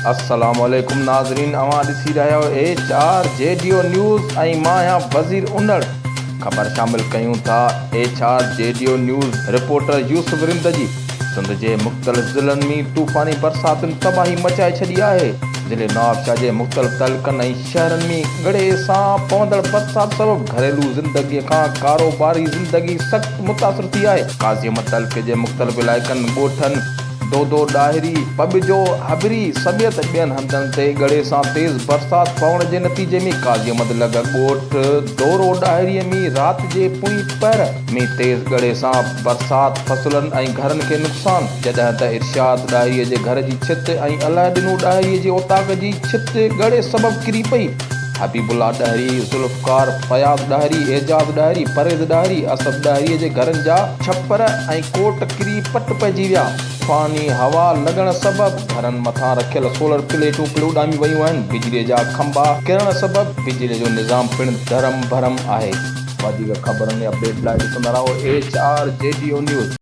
अस्सलाम वालेकुम नाज़रीन, अवां ॾिसी रहिया आहियो HR JDO न्यूज़ ऐं मां आहियां वज़ीर उनड़। ख़बर शामिल कयूं था HR JDO न्यूज़ रिपोर्टर यूसुफ रिंदजी। सिंध जे मुख़्तलिफ़ ज़िलनि में तूफ़ानी बरसातुनि तबाही मचाए छॾी आहे। ज़िले नवाबशाह जे मुख़्तलिफ़ तइलकनि ऐं शहरनि में गड़े सां पवंदड़ बरसात सबबि घरेलू ज़िंदगीअ खां कारोबारी ज़िंदगी सख़्तु मुतासिर थी आहे। काज़ीअमद तइलके जे मुख़्तलिफ़ इलाइक़नि ॻोठनि दोदो डाहिरी पबिजो हबरी समेत ॿियनि हंधनि ते गड़े सां तेज़ बरसात पवण जे नतीजे में काज़ीअमद लॻल ॻोठ दोरो डाहिरीअ में राति जे पोइ पहर में तेज़ गड़े सां बरसात फसलनि ऐं घरनि खे नुक़सान, जॾहिं त इरशाद डाहिरीअ जे घर जी छित ऐं अलाइदिनू डाहिरीअ जे उताक जी छित गड़े सबबु किरी पई। हबीबुल्ला डाहिरी, ज़ुल्फ़कार फयाज़ डाहिरी, एजाज़ डाहिरी, परेज़ डाहिरी, असद डाहिरीअ जे घरनि जा छपर ऐं कोट किरी पट पइजी विया। तूफ़ानी हवा लॻण सबबि घरनि मथां रखियल सोलर प्लेटूं पिणु उॾामी वयूं आहिनि। बिजलीअ जा खंभा किरण सबबि बिजलीअ जो निज़ाम पिणु धरम भरम आहे। वधीक ख़बरनि में अपडेट लाइ ॾिसंदा रहो HR JDO न्यूज़।